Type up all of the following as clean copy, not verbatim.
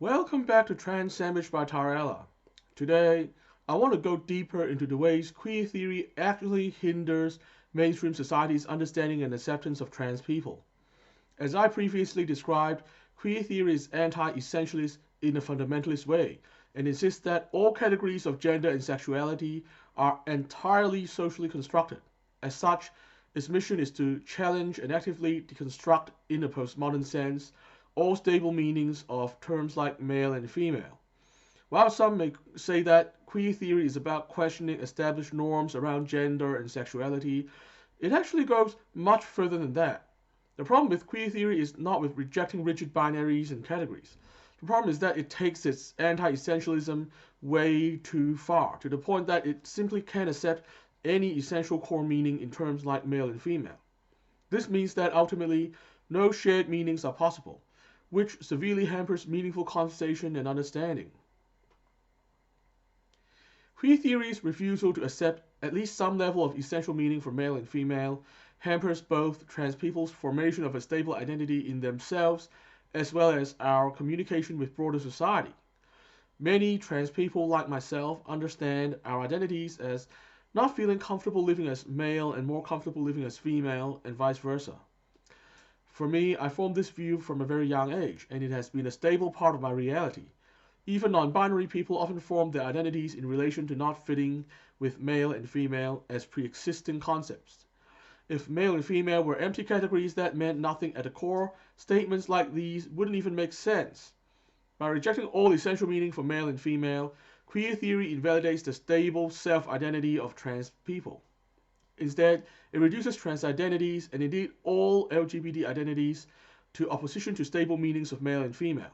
Welcome back to Trans Sandwich by Tarella. Today, I want to go deeper into the ways queer theory actually hinders mainstream society's understanding and acceptance of trans people. As I previously described, queer theory is anti-essentialist in a fundamentalist way and insists that all categories of gender and sexuality are entirely socially constructed. As such, its mission is to challenge and actively deconstruct, in a postmodern sense, all stable meanings of terms like male and female. While some may say that queer theory is about questioning established norms around gender and sexuality, it actually goes much further than that. The problem with queer theory is not with rejecting rigid binaries and categories. The problem is that it takes its anti-essentialism way too far, to the point that it simply can't accept any essential core meaning in terms like male and female. This means that ultimately no shared meanings are possible, which severely hampers meaningful conversation and understanding. Queer theory's refusal to accept at least some level of essential meaning for male and female hampers both trans people's formation of a stable identity in themselves as well as our communication with broader society. Many trans people, like myself, understand our identities as not feeling comfortable living as male and more comfortable living as female, and vice versa. For me, I formed this view from a very young age, and it has been a stable part of my reality. Even non binary people often form their identities in relation to not fitting with male and female as pre existing concepts. If male and female were empty categories that meant nothing at the core, statements like these wouldn't even make sense. By rejecting all essential meaning for male and female, queer theory invalidates the stable self identity of trans people. Instead, it reduces trans identities, and indeed all LGBT identities, to opposition to stable meanings of male and female.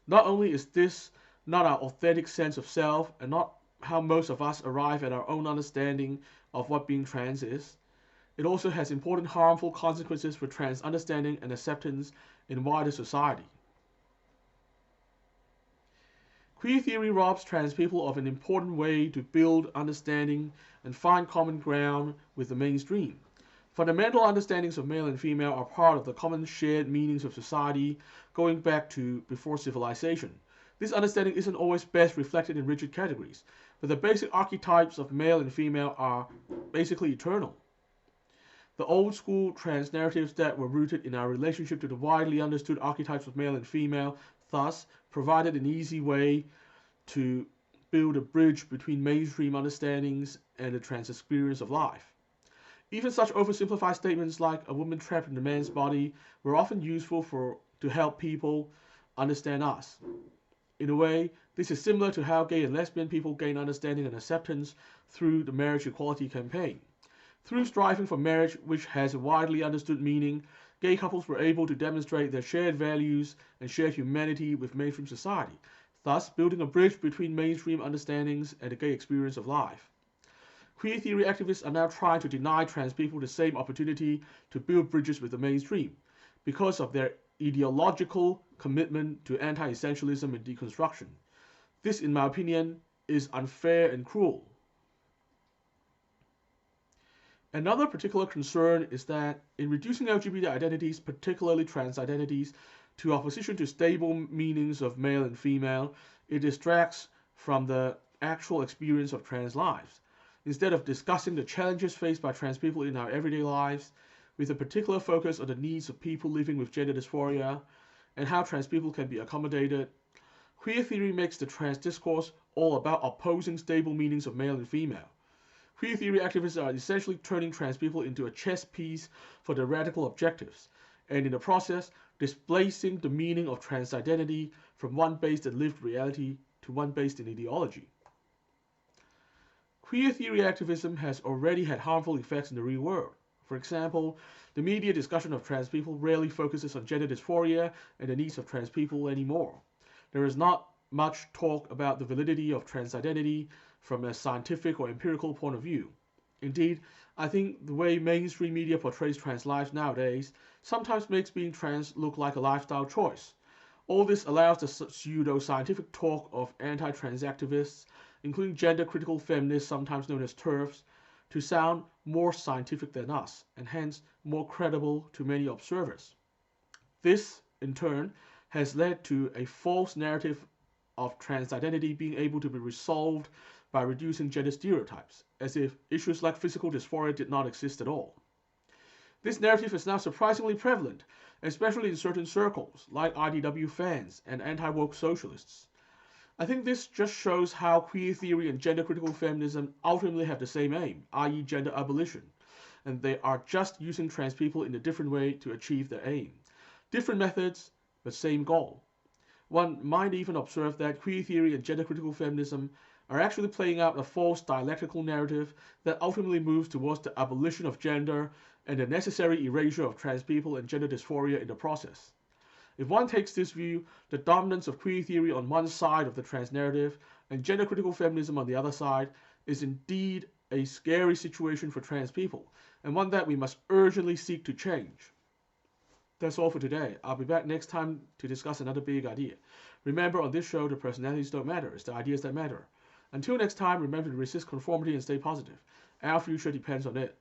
Not only is this not our authentic sense of self, and not how most of us arrive at our own understanding of what being trans is, it also has important harmful consequences for trans understanding and acceptance in wider society. Queer theory robs trans people of an important way to build understanding and find common ground with the mainstream. Fundamental understandings of male and female are part of the common shared meanings of society going back to before civilization. This understanding isn't always best reflected in rigid categories, but the basic archetypes of male and female are basically eternal. The old school trans narratives that were rooted in our relationship to the widely understood archetypes of male and female thus provided an easy way to build a bridge between mainstream understandings and the trans experience of life. Even such oversimplified statements like a woman trapped in a man's body were often useful to help people understand us. In a way, this is similar to how gay and lesbian people gain understanding and acceptance through the marriage equality campaign. Through striving for marriage, which has a widely understood meaning, gay couples were able to demonstrate their shared values and shared humanity with mainstream society, thus building a bridge between mainstream understandings and the gay experience of life. Queer theory activists are now trying to deny trans people the same opportunity to build bridges with the mainstream because of their ideological commitment to anti-essentialism and deconstruction. This, in my opinion, is unfair and cruel. Another particular concern is that in reducing LGBT identities, particularly trans identities, to opposition to stable meanings of male and female, it distracts from the actual experience of trans lives. Instead of discussing the challenges faced by trans people in our everyday lives, with a particular focus on the needs of people living with gender dysphoria and how trans people can be accommodated, queer theory makes the trans discourse all about opposing stable meanings of male and female. Queer theory activists are essentially turning trans people into a chess piece for their radical objectives, and in the process, displacing the meaning of trans identity from one based in lived reality to one based in ideology. Queer theory activism has already had harmful effects in the real world. For example, the media discussion of trans people rarely focuses on gender dysphoria and the needs of trans people anymore. There is not much talk about the validity of trans identity from a scientific or empirical point of view. Indeed, I think the way mainstream media portrays trans lives nowadays sometimes makes being trans look like a lifestyle choice. All this allows the pseudo-scientific talk of anti-trans activists, including gender-critical feminists, sometimes known as TERFs, to sound more scientific than us, and hence more credible to many observers. This, in turn, has led to a false narrative of trans identity being able to be resolved by reducing gender stereotypes, as if issues like physical dysphoria did not exist at all. This narrative is now surprisingly prevalent, especially in certain circles, like IDW fans and anti-woke socialists. I think this just shows how queer theory and gender-critical feminism ultimately have the same aim, i.e. gender abolition, and they are just using trans people in a different way to achieve their aim. Different methods, but same goal. One might even observe that queer theory and gender-critical feminism are actually playing out a false dialectical narrative that ultimately moves towards the abolition of gender and the necessary erasure of trans people and gender dysphoria in the process. If one takes this view, the dominance of queer theory on one side of the trans narrative and gender-critical feminism on the other side is indeed a scary situation for trans people, and one that we must urgently seek to change. That's all for today. I'll be back next time to discuss another big idea. Remember, on this show, the personalities don't matter, it's the ideas that matter. Until next time, remember to resist conformity and stay positive. Our future depends on it.